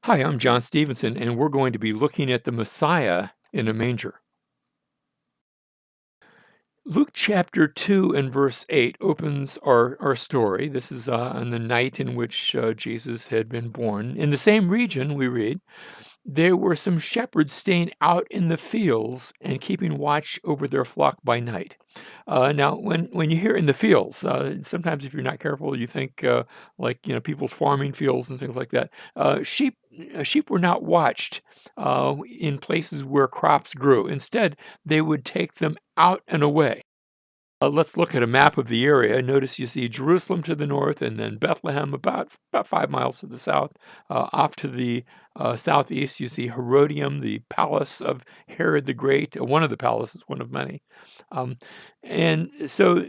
Hi, I'm John Stevenson, and we're going to be looking at the Messiah in a manger. Luke chapter 2 and verse 8 opens our story. This is on the night in which Jesus had been born. In the same region, we read, there were some shepherds staying out in the fields and keeping watch over their flock by night. Now, when you hear in the fields, sometimes if you're not careful, you think like people's farming fields and things like that. Sheep were not watched in places where crops grew. Instead, they would take them out and away. Let's look at a map of the area. Notice you see Jerusalem to the north, and then Bethlehem about 5 miles to the south. Off to the southeast, you see Herodium, the palace of Herod the Great, one of the palaces, one of many. Um, and so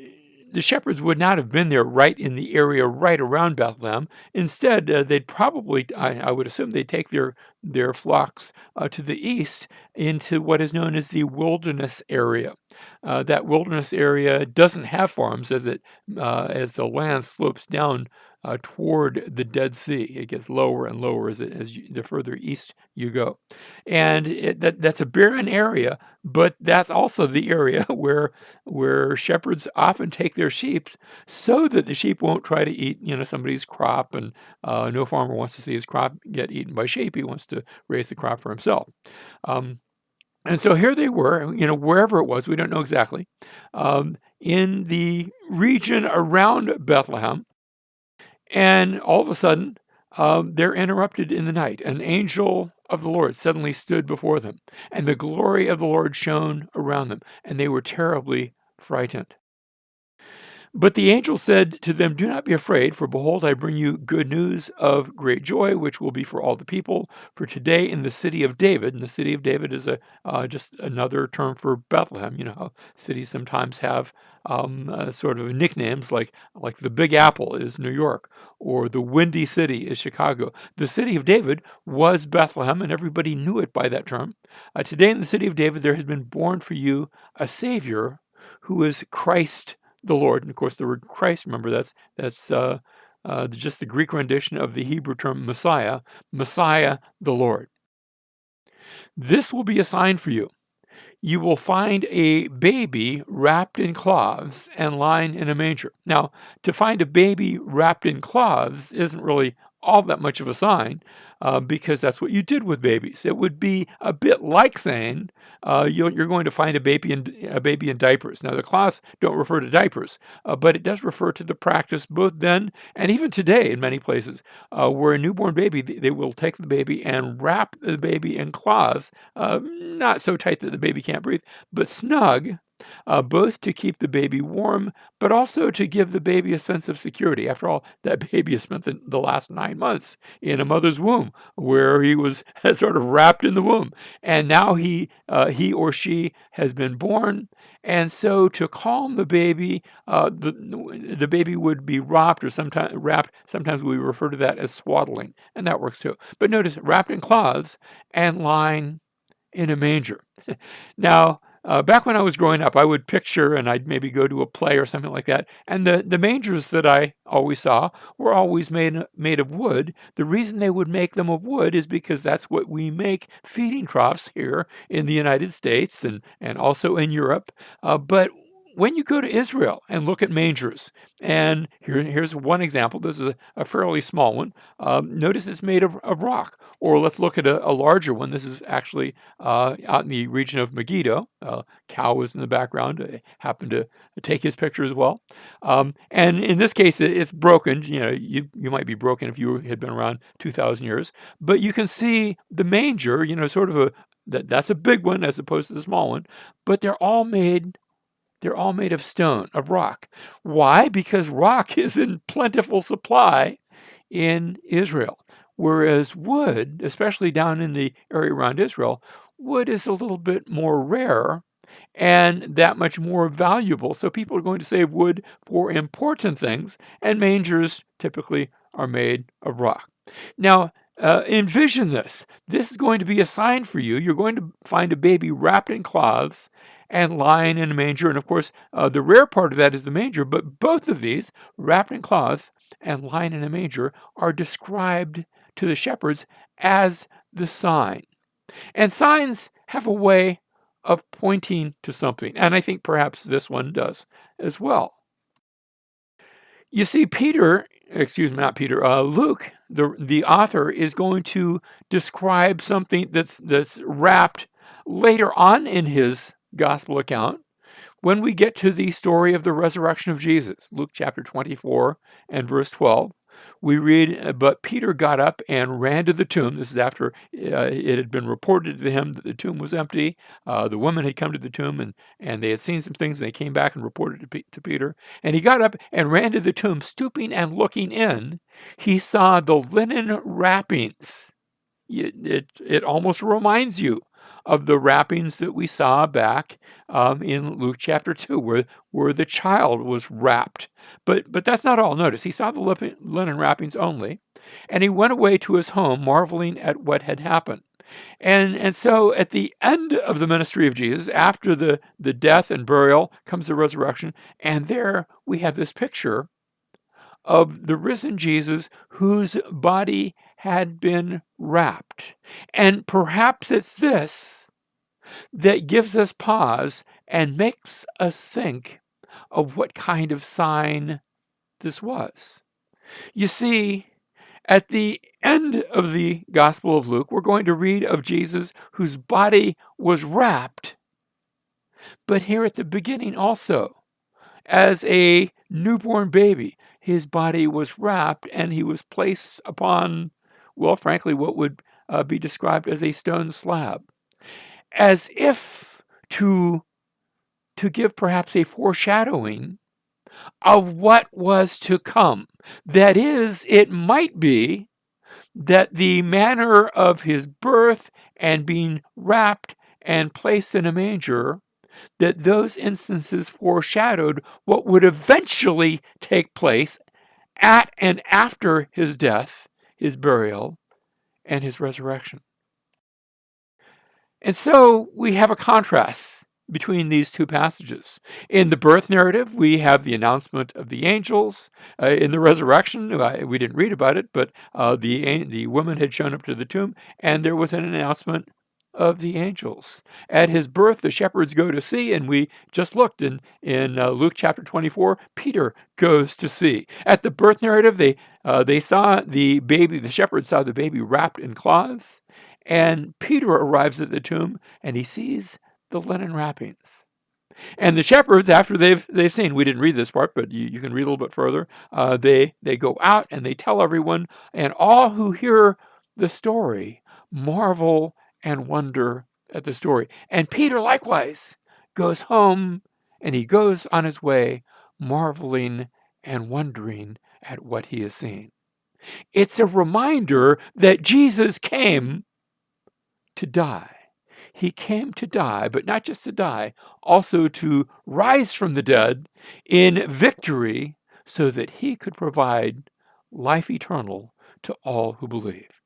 the shepherds would not have been there right in the area right around Bethlehem. Instead, they'd probably, I would assume, they'd take their flocks to the east into what is known as the wilderness area. That wilderness area doesn't have farms as the land slopes down toward the Dead Sea. It gets lower and lower the further east you go, and that's a barren area. But that's also the area where shepherds often take their sheep, so that the sheep won't try to eat somebody's crop, and no farmer wants to see his crop get eaten by sheep. He wants to raise the crop for himself. Um, and so here they were, wherever it was, we don't know exactly, in the region around Bethlehem. And all of a sudden, they're interrupted in the night. An angel of the Lord suddenly stood before them, and the glory of the Lord shone around them, and they were terribly frightened. But the angel said to them, do not be afraid, for behold, I bring you good news of great joy, which will be for all the people. For today in the city of David, and the city of David is just another term for Bethlehem. You know how cities sometimes have sort of nicknames, like the Big Apple is New York, or the Windy City is Chicago. The city of David was Bethlehem, and everybody knew it by that term. Today in the city of David, there has been born for you a Savior who is Christ the Lord. And of course, the word Christ, remember, that's just the Greek rendition of the Hebrew term Messiah, Messiah the Lord. This will be a sign for you. You will find a baby wrapped in cloths and lying in a manger. Now, to find a baby wrapped in cloths isn't really all that much of a sign, because that's what you did with babies. It would be a bit like saying you're going to find a baby in diapers. Now, the cloths don't refer to diapers, but it does refer to the practice both then and even today in many places, where a newborn baby, they will take the baby and wrap the baby in cloths, not so tight that the baby can't breathe, but snug, both to keep the baby warm, but also to give the baby a sense of security. After all, that baby has spent the last 9 months in a mother's womb, where he was sort of wrapped in the womb, and now he or she has been born. And so, to calm the baby, the baby would be wrapped, or sometimes wrapped. Sometimes we refer to that as swaddling, and that works too. But notice, wrapped in cloths and lying in a manger. Now, back when I was growing up, I would picture, and I'd maybe go to a play or something like that, and the mangers that I always saw were always made of wood. The reason they would make them of wood is because that's what we make feeding troughs here in the United States, and also in Europe. But when you go to Israel and look at mangers, and here's one example. This is a fairly small one. Notice it's made of rock. Or let's look at a larger one. This is actually out in the region of Megiddo. Cow is in the background. I happened to take his picture as well. And in this case, it's broken. You might be broken if you had been around 2,000 years. But you can see the manger, sort of that's a big one as opposed to the small one. But they're all made of stone, of rock. Why? Because rock is in plentiful supply in Israel, whereas wood, especially down in the area around Israel, wood is a little bit more rare and that much more valuable. So people are going to save wood for important things, and mangers typically are made of rock. Now, envision this. This is going to be a sign for you. You're going to find a baby wrapped in cloths and lying in a manger. And of course, the rare part of that is the manger, but both of these, wrapped in cloths and lying in a manger, are described to the shepherds as the sign. And signs have a way of pointing to something, and I think perhaps this one does as well. You see, not Peter, Luke, the author, is going to describe something that's wrapped later on in his gospel account when we get to the story of the resurrection of Jesus. Luke chapter 24 and verse 12. We read, but Peter got up and ran to the tomb. This is after it had been reported to him that the tomb was empty. The women had come to the tomb and they had seen some things, and they came back and reported to Peter. And he got up and ran to the tomb, stooping and looking in. He saw the linen wrappings. It almost reminds you of the wrappings that we saw back in Luke chapter 2, where the child was wrapped. But that's not all. Notice, he saw the linen wrappings only, and he went away to his home, marveling at what had happened. And so at the end of the ministry of Jesus, after the death and burial, comes the resurrection, and there we have this picture of the risen Jesus whose body had been wrapped. And perhaps it's this that gives us pause and makes us think of what kind of sign this was. You see, at the end of the Gospel of Luke, we're going to read of Jesus whose body was wrapped. But here at the beginning also, as a newborn baby, his body was wrapped and he was placed upon, well, frankly, what would be described as a stone slab, as if to give perhaps a foreshadowing of what was to come. That is, it might be that the manner of his birth and being wrapped and placed in a manger, that those instances foreshadowed what would eventually take place at and after his death, his burial, and his resurrection. And so we have a contrast between these two passages. In the birth narrative, we have the announcement of the angels. In the resurrection, we didn't read about it, but the woman had shown up to the tomb, and there was an announcement of the angels. At his birth, the shepherds go to see, and we just looked in Luke chapter 24, Peter goes to see. At the birth narrative, they saw the baby, the shepherds saw the baby wrapped in cloths, and Peter arrives at the tomb, and he sees the linen wrappings. And the shepherds, after they've seen, we didn't read this part, but you can read a little bit further, they go out and they tell everyone, and all who hear the story marvel and wonder at the story. And Peter likewise goes home, and he goes on his way marveling and wondering at what he has seen. It's a reminder that Jesus came to die. He came to die, but not just to die, also to rise from the dead in victory so that he could provide life eternal to all who believe.